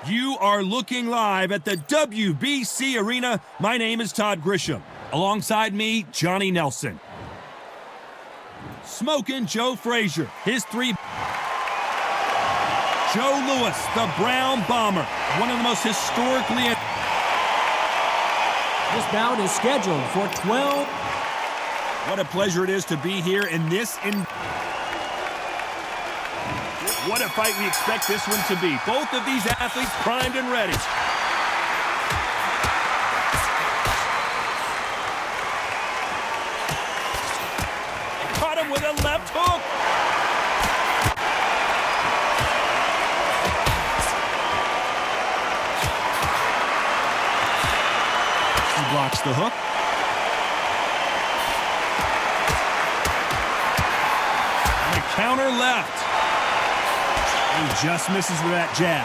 You are looking live at the WBC Arena. My name is Todd Grisham. Alongside me, Johnny Nelson. Smoking Joe Frazier. His three. Joe Louis, the Brown Bomber. One of the most historically. This bout is scheduled for 12. What a pleasure it is to be here in this. What a fight we expect this one to be. Both of these athletes primed and ready. Caught him with a left hook. He blocks the hook. And a counter left. He just misses with that jab.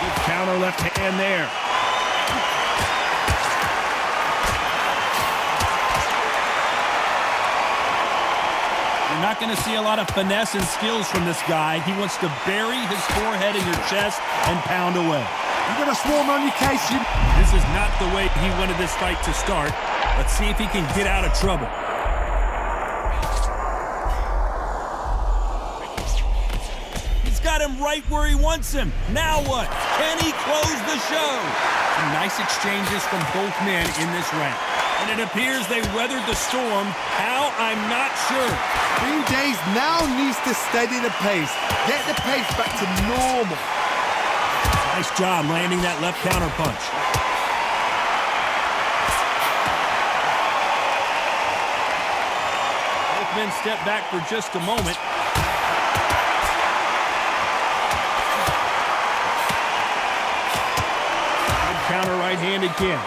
Good counter left hand there. You're not going to see a lot of finesse and skills from this guy. He wants to bury his forehead in your chest and pound away. You're going to swarm on your case. This is not the way he wanted this fight to start. Let's see if he can get out of trouble. Got him right where he wants him. Now what? Can he close the show? Some nice exchanges from both men in this round. And it appears they weathered the storm. How? I'm not sure. 3 days now needs to steady the pace. Get the pace back to normal. Nice job landing that left counter punch. Both men step back for just a moment. Counter right hand again.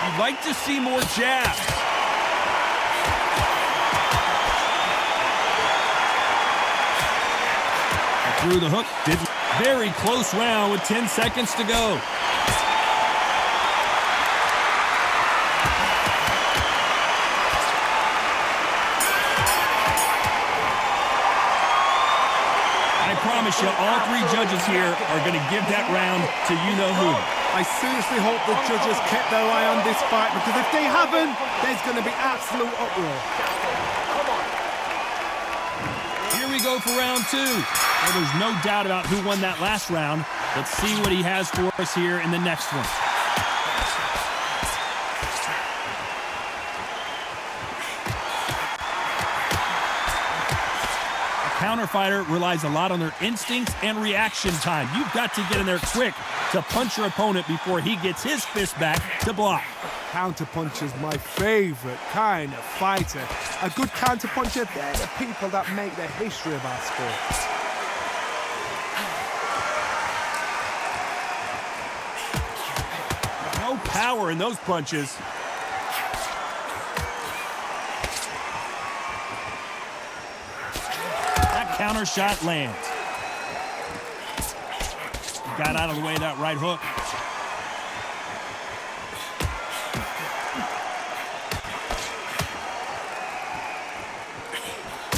You'd like to see more jabs. Through the hook. Very close round with 10 seconds to go. I promise you, all three judges here are going to give that round to you-know-who. I seriously hope the judges kept their eye on this fight, because if they haven't, there's going to be absolute uproar. Here we go for round two. Well, there's no doubt about who won that last round. Let's see what he has for us here in the next one. Counterfighter relies a lot on their instincts and reaction time. You've got to get in there quick to punch your opponent before he gets his fist back to block. Counterpuncher is my favorite kind of fighter. A good counterpuncher, they're the people that make the history of our sport. No power in those punches. Counter shot lands. Got out of the way of that right hook.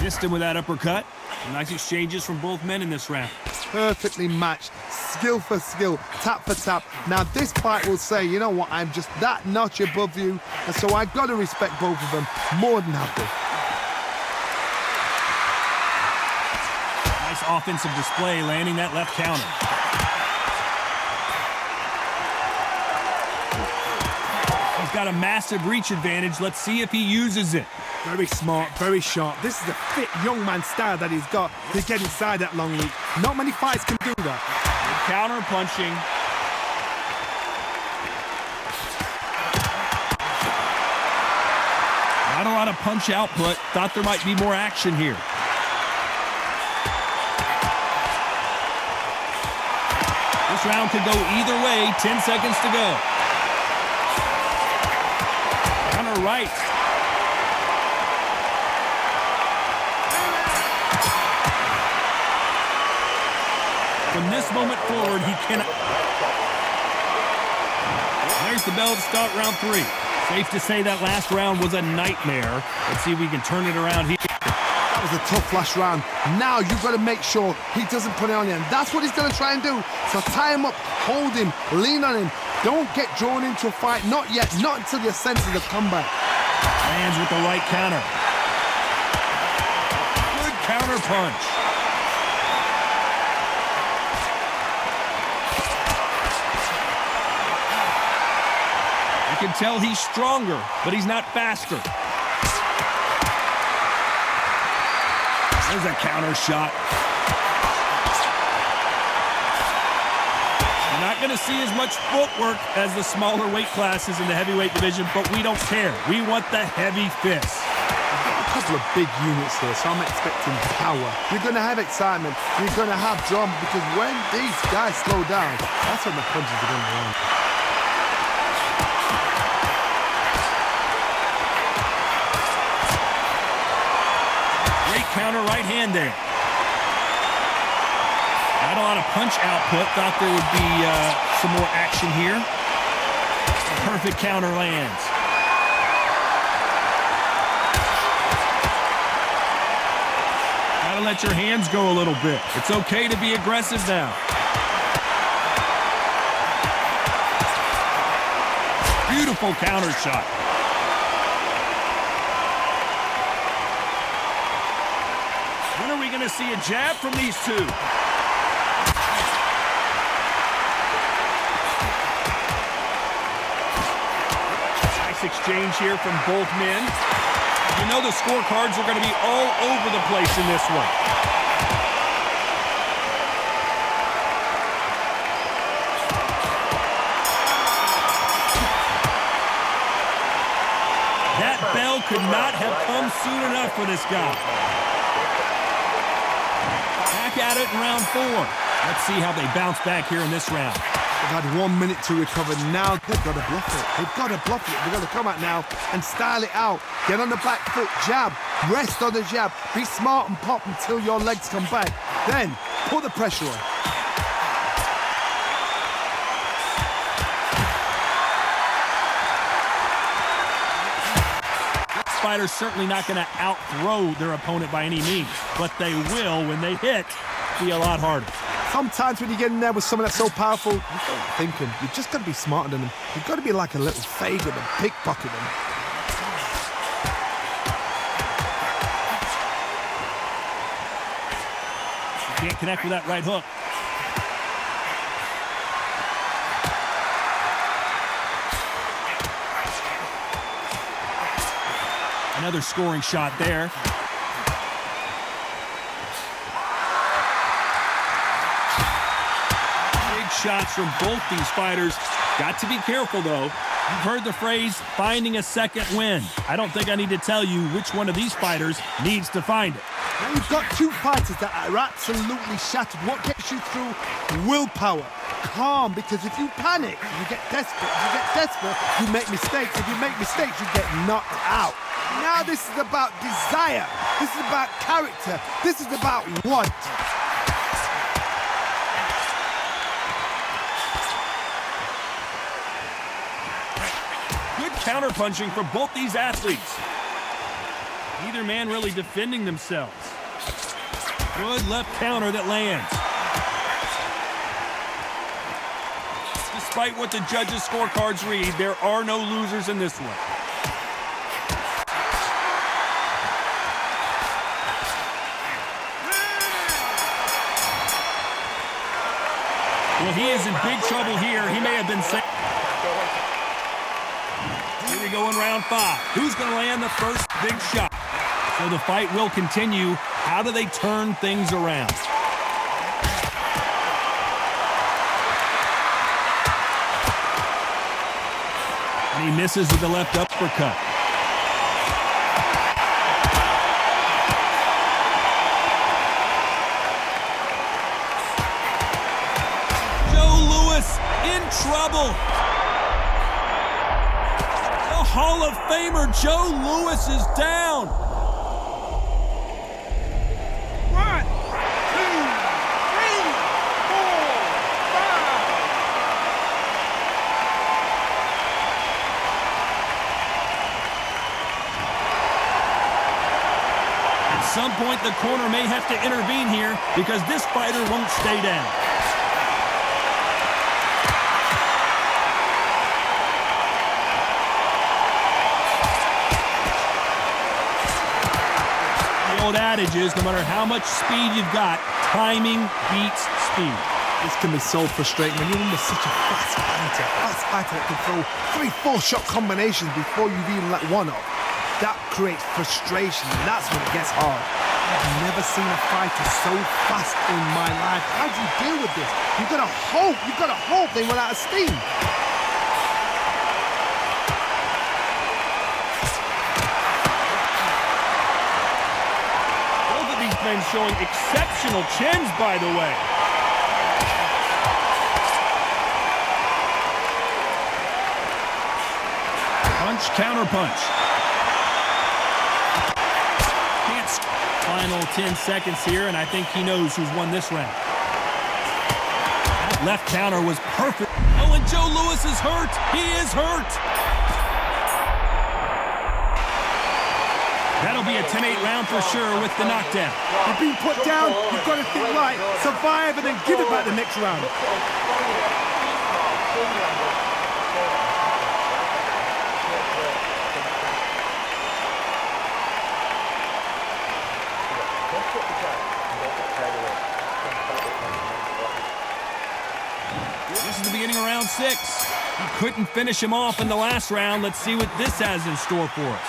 Missed him with that uppercut. Nice exchanges from both men in this round. Perfectly matched, skill for skill, tap for tap. Now this fight will say, you know what, I'm just that notch above you, and so I've got to respect both of them more than happy. Offensive display, landing that left counter. He's got a massive reach advantage. Let's see if he uses it. Very smart, very sharp. This is a fit young man style that he's got to get inside that long reach. Not many fights can do that. Counter punching. Not a lot of punch output. Thought there might be more action here. This round could go either way. 10 seconds to go. Counter right. From this moment forward, he cannot. There's the bell to start round three. Safe to say that last round was a nightmare. Let's see if we can turn it around here. was a tough last round. Now you've got to make sure he doesn't put it on you. And that's what he's going to try and do. So tie him up, hold him, lean on him. Don't get drawn into a fight. Not yet. Not until your senses have come back. Lands with the right counter. Good counter punch. You can tell he's stronger, but he's not faster. There's a counter shot. You're not going to see as much footwork as the smaller weight classes in the heavyweight division, but we don't care. We want the heavy fists. A couple of big units here, so I'm expecting power. You're going to have excitement. You're going to have drama, because when these guys slow down, that's when the punches are going to land. Great counter right hand there. Not a lot of punch output. Thought there would be some more action here. A perfect counter lands. Gotta let your hands go a little bit. It's okay to be aggressive now. Beautiful counter shot. When are we going to see a jab from these two? Nice exchange here from both men. You know the scorecards are going to be all over the place in this one. That bell could not have come soon enough for this guy. Back at it in round 4. Let's see how they bounce back here in this round. They've had 1 minute to recover. Now they've got to bluff it. They've got to bluff it. They've got to come out now and style it out. Get on the back foot, jab, rest on the jab. Be smart and pop until your legs come back. Then put the pressure on. Fighters certainly not going to outthrow their opponent by any means, but they will, when they hit, be a lot harder. Sometimes when you get in there with someone that's so powerful, you start thinking, you've just got to be smarter than them. You've got to be like a little faggot and pickpocket them. Can't connect with that right hook. Another scoring shot there. Big shots from both these fighters. Got to be careful, though. You've heard the phrase, finding a second win. I don't think I need to tell you which one of these fighters needs to find it. Now you've got two fighters that are absolutely shattered. What gets you through? Willpower. Calm, because if you panic, you get desperate. If you get desperate, you make mistakes. If you make mistakes, you get knocked out. Now this is about desire. This is about character. This is about want. Good counterpunching for both these athletes. Neither man really defending themselves. Good left counter that lands. Despite what the judges' scorecards read, there are no losers in this one. Well, he is in big trouble here. He may have been safe. Here we go in round 5. Who's going to land the first big shot? So the fight will continue. How do they turn things around? And he misses with the left uppercut. In trouble. The Hall of Famer Joe Louis is down. 1, 2, 3, 4, 5. At some point, the corner may have to intervene here because this fighter won't stay down. The old adage is, no matter how much speed you've got, timing beats speed. This can be so frustrating when you're under such a fast fighter that can throw 3-4 shot combinations before you've even let one off. That creates frustration, and that's when it gets hard. I've never seen a fighter so fast in my life. How do you deal with this? You've got to hope they run out of steam. Both of these men showing exceptional chins, by the way. Punch, counter punch. Final 10 seconds here, and I think he knows who's won this round. That left counter was perfect. Oh, and Joe Louis is hurt. He is hurt. That'll be a 10-8 round for sure with the knockdown. You've been put down, you've got to think right, survive, and then give it back the next round. This is the beginning of round 6. He couldn't finish him off in the last round. Let's see what this has in store for us.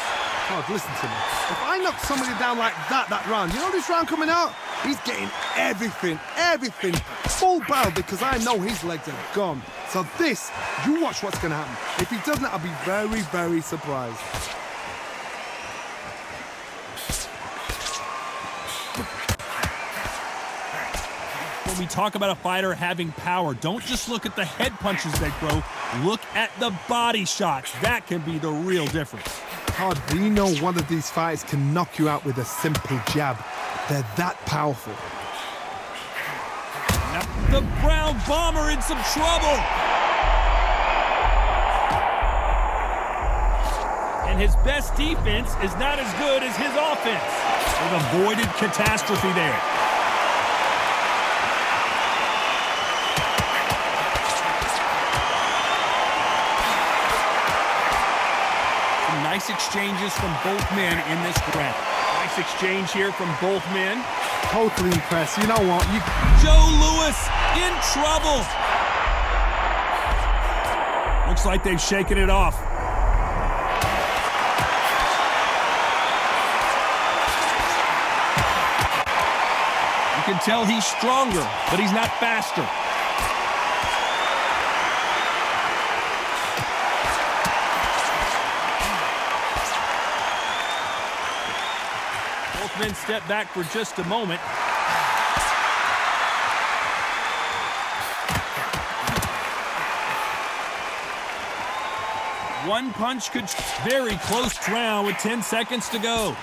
Oh, listen to me. If I knock somebody down like that round, you know this round coming out? He's getting everything, full barrel, because I know his legs are gone. So this, you watch what's going to happen. If he doesn't, I'll be very, very surprised. When we talk about a fighter having power, don't just look at the head punches they throw. Look at the body shots. That can be the real difference. Todd, we know one of these fighters can knock you out with a simple jab. They're that powerful. Now, the Brown Bomber in some trouble. And his best defense is not as good as his offense. They've avoided catastrophe there. Nice exchanges from both men in this round. Nice exchange here from both men. Totally impressed. You know what? Joe Louis in trouble. Looks like they've shaken it off. You can tell he's stronger, but he's not faster. Men step back for just a moment. One punch could very close round with 10 seconds to go.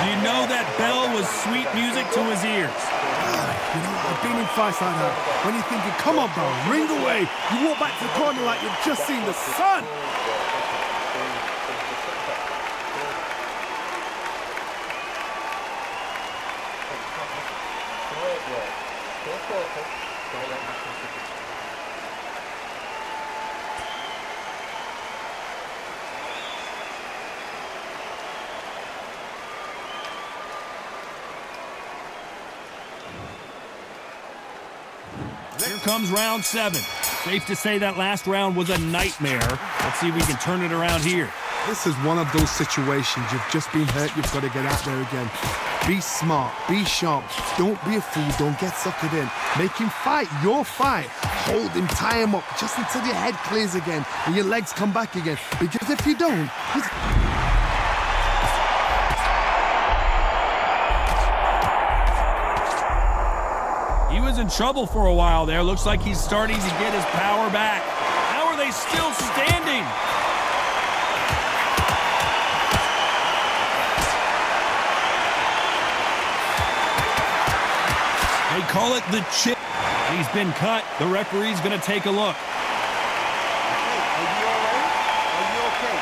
You know that bell was sweet music to his ears. You know, I've been in fights like that. When you're thinking, come on, bro, ring away. You walk back to the corner like you've just seen the sun. Here comes round 7. Safe to say that last round was a nightmare. Let's see if we can turn it around here. This is one of those situations. You've just been hurt. You've got to get out there again. Be smart. Be sharp. Don't be a fool. Don't get suckered in. Make him fight your fight. Hold him. Tie him up just until your head clears again and your legs come back again. Because if you don't, He was in trouble for a while there. Looks like he's starting to get his power back. How are they still standing? They call it the chip. He He's been cut. The referee's going to take a look. Are you all right? Are you okay?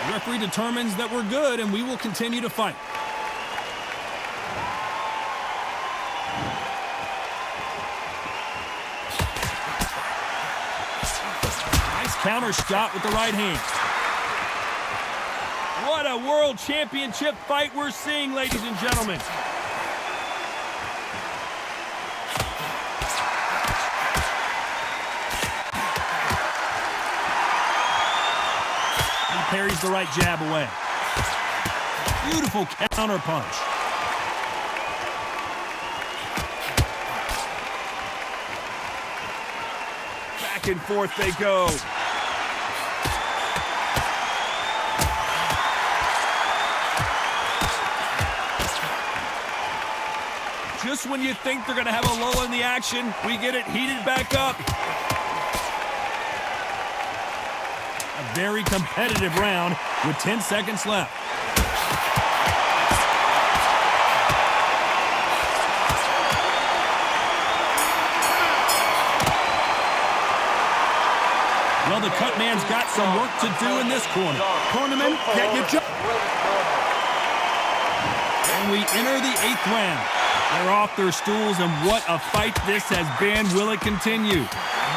The referee determines that we're good, and we will continue to fight. Nice counter shot with the right hand. What a world championship fight we're seeing, ladies and gentlemen. He parries the right jab away. Beautiful counter punch. Back and forth they go. Just when you think they're going to have a lull in the action, we get it heated back up. A very competitive round with 10 seconds left. Well, the cut man's got some work to do in this corner. Cornerman, get your job. And we enter the 8th round. They're off their stools, and what a fight this has been. Will it continue?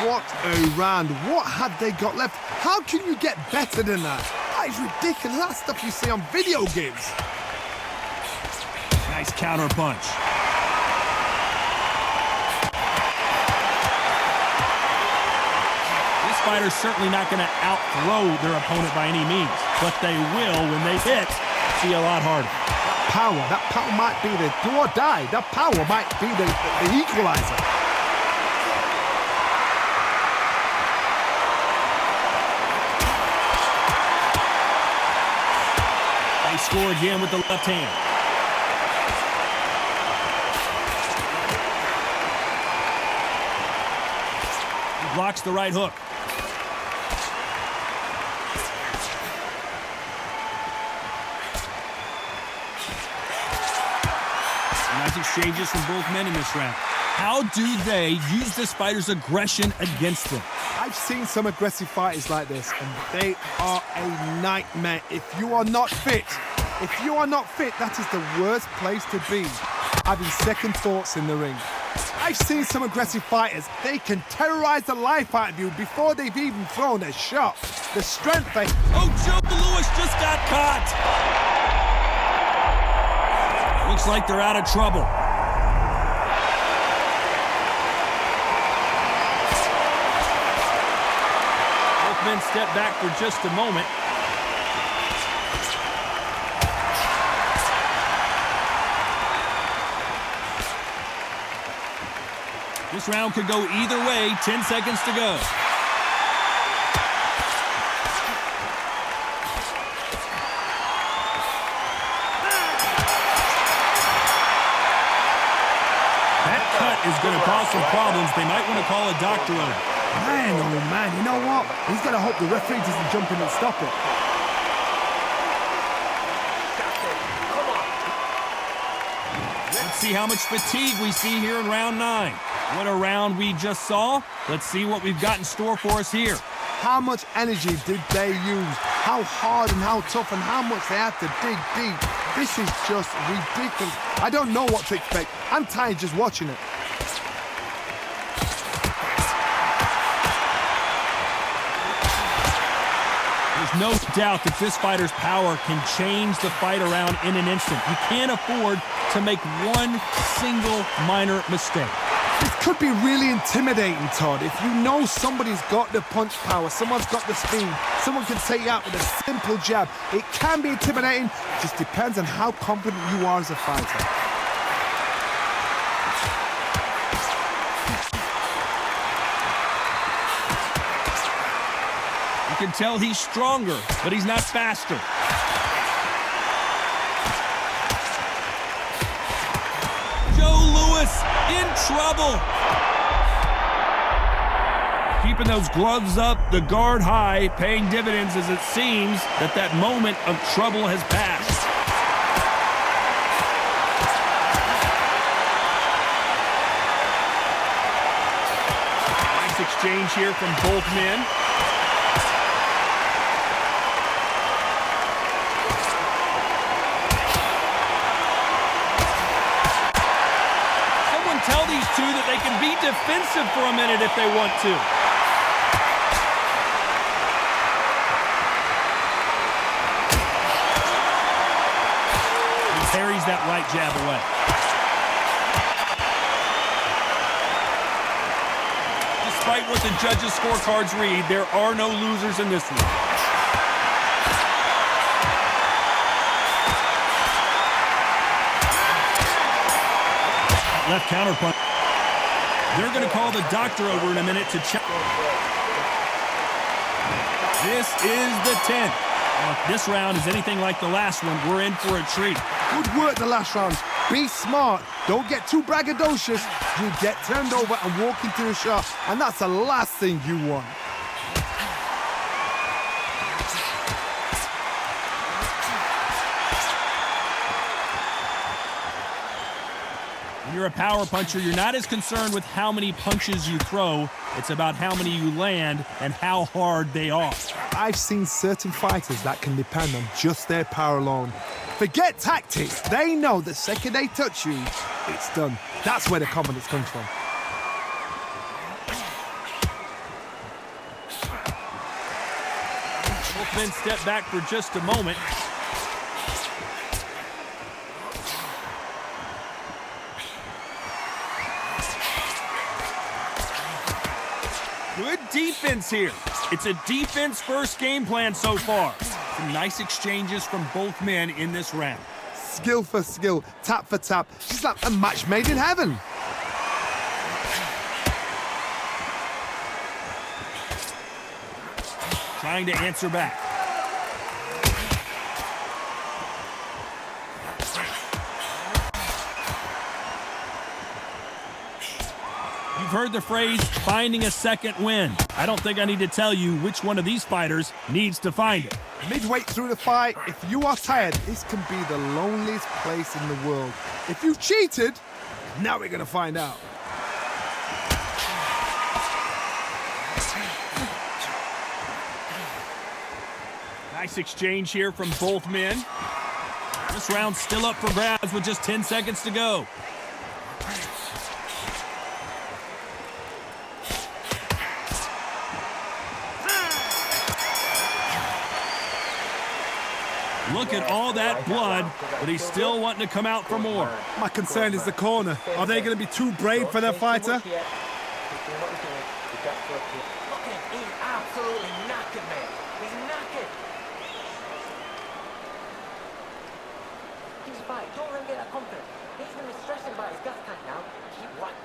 What a round. What have they got left? How can you get better than that? That is ridiculous. That's stuff you see on video games. Nice counter punch. This fighter's certainly not going to outthrow their opponent by any means, but they will, when they hit, see a lot harder. That power might be the do or die. That power might be the equalizer. They score again with the left hand. He blocks the right hook. Nice exchanges from both men in this round. How do they use this fighter's aggression against them? I've seen some aggressive fighters like this, and they are a nightmare. If you are not fit, that is the worst place to be. Having second thoughts in the ring. I've seen some aggressive fighters. They can terrorize the life out of you before they've even thrown a shot. The strength they... Oh, Joe Louis just got caught. Looks like they're out of trouble. Both men step back for just a moment. This round could go either way. 10 seconds to go. Is going to cause some problems. They might want to call a doctor on it. Man, oh man, you know what? He's got to hope the referee doesn't jump in and stop it. Let's see how much fatigue we see here in round 9. What a round we just saw. Let's see what we've got in store for us here. How much energy did they use? How hard and how tough and how much they had to dig deep. This is just ridiculous. I don't know what to expect. I'm tired just watching it. There's no doubt that this fighter's power can change the fight around in an instant. You can't afford to make one single minor mistake. This could be really intimidating, Todd. If you know somebody's got the punch power, someone's got the speed, someone can take you out with a simple jab. It can be intimidating. It just depends on how confident you are as a fighter. You can tell he's stronger, but he's not faster. Joe Louis in trouble. Keeping those gloves up, the guard high, paying dividends as it seems that moment of trouble has passed. exchange here from both men. Someone tell these two that they can be defensive for a minute if they want to. He parries that right jab away. Despite what the judges' scorecards read, there are no losers in this one. Left counter punch. They're going to call the doctor over in a minute to check. This is the 10th. Now, if this round is anything like the last one, we're in for a treat. Good work the last round. Be smart. Don't get too braggadocious. You get turned over and walk into the shot, and that's the last thing you want. When you're a power puncher, you're not as concerned with how many punches you throw. It's about how many you land and how hard they are. I've seen certain fighters that can depend on just their power alone. Forget tactics. They know the second they touch you, it's done. That's where the confidence comes from. Both men step back for just a moment. Good defense here. It's a defense-first game plan so far. Some nice exchanges from both men in this round. Skill for skill, tap for tap. She's like a match made in heaven. Trying to answer back. You've heard the phrase, finding a second win. I don't think I need to tell you which one of these fighters needs to find it. Midway through the fight, if you are tired, this can be the loneliest place in the world. If you cheated, now we're gonna find out. Nice exchange here from both men. This round's still up for grabs with just 10 seconds to go. Look at all that blood, but he's still wanting to come out for more. My concern is the corner. Are they going to be too brave for their fighter? Look at him. He's absolutely knackered, man. He's knackered. He's fine. Don't let him get that confidence. He's going to be stressing about his gas tank now. Keep what?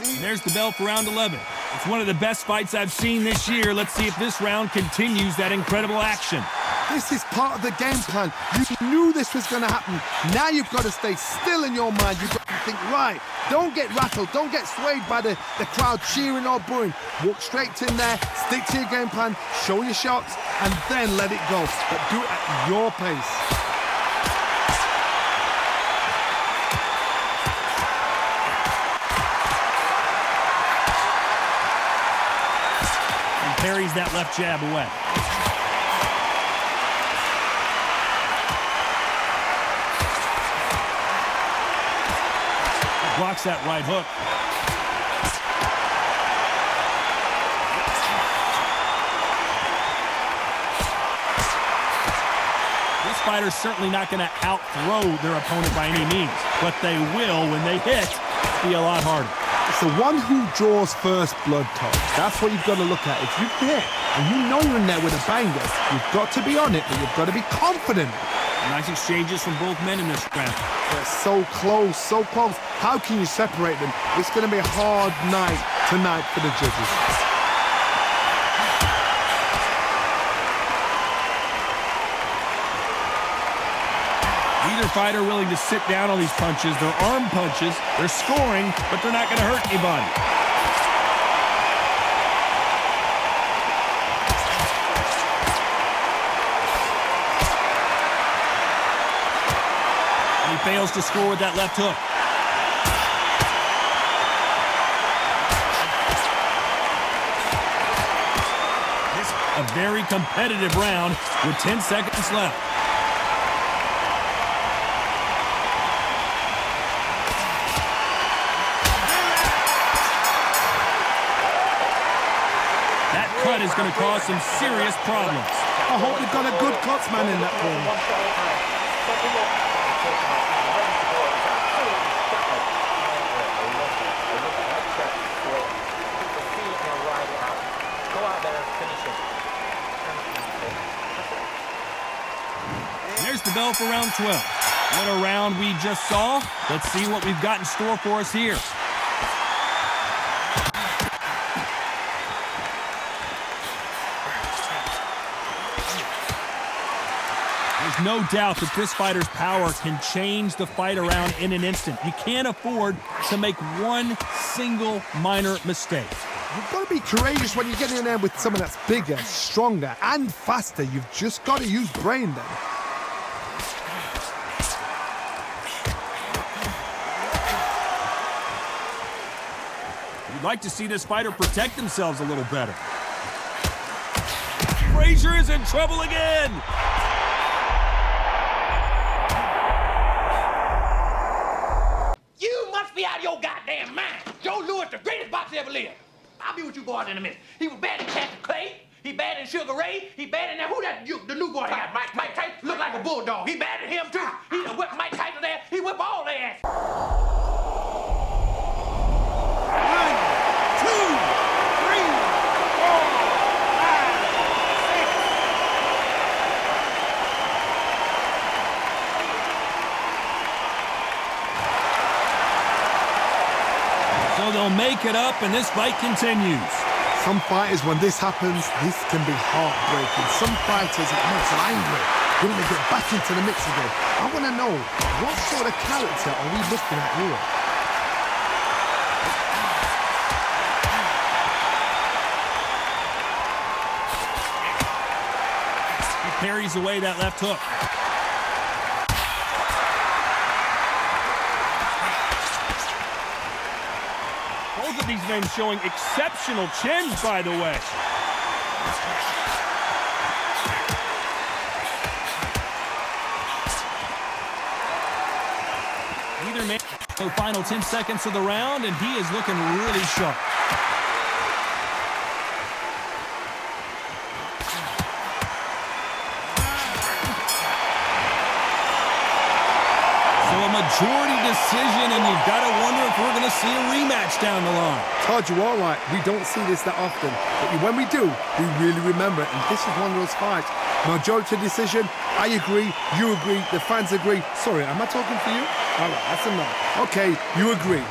And there's the bell for round 11. It's one of the best fights I've seen this year. Let's see if this round continues that incredible action. This is part of the game plan. You knew this was going to happen. Now you've got to stay still in your mind. You've got to think, right, don't get rattled. Don't get swayed by the crowd cheering or booing. Walk straight in there, stick to your game plan, show your shots, and then let it go. But do it at your pace. Parries that left jab away. Blocks that right hook. This fighter's certainly not going to out-throw their opponent by any means, but they will, when they hit, be a lot harder. It's the one who draws first blood, Tom. That's what you've got to look at. If you hit and you know you're in there with a banger, you've got to be on it, but you've got to be confident. Nice exchanges from both men in this round. They're so close, so close. How can you separate them? It's going to be a hard night tonight for the judges. Neither fighter willing to sit down on these punches. They're arm punches. They're scoring, but they're not going to hurt anybody. And he fails to score with that left hook. A very competitive round with 10 seconds left. That cut is going to cause some serious problems. I hope we've got a good cutsman in that corner. There's the bell for round 12. What a round we just saw. Let's see what we've got in store for us here. There's no doubt that this fighter's power can change the fight around in an instant. You can't afford to make one single minor mistake. You've got to be courageous when you're getting in there with someone that's bigger, stronger, and faster. You've just got to use brain then. You'd like to see this fighter protect themselves a little better. Frazier is in trouble again. You must be out of your goddamn mind. Joe Louis, the greatest boxer ever lived. I'll be with you boys in a minute. He was bad in Cassius Clay. He bad in Sugar Ray. He bad in that. Who that? The new boy got? Mike Tyson. Look like a bulldog. He bad in him too. He done whipped Mike Tyson's ass. He whipped all their ass. 1, 2, 3, 4, 5, 6. So they'll make it up, and this fight continues. Some fighters, when this happens, this can be heartbreaking. Some fighters, it makes them angry. They want to get back into the mix again. I want to know, what sort of character are we looking at here? He parries away that left hook. Both of these men showing exceptional chins, by the way. Either man, the final 10 seconds of the round, and he is looking really sharp. Majority decision, and you've got to wonder if we're going to see a rematch down the line. Todd, you're all right. We don't see this that often. But when we do, we really remember it. And this is one of those fights. Majority decision, I agree, you agree, the fans agree. Sorry, am I talking for you? All right, that's enough. Okay, you agree.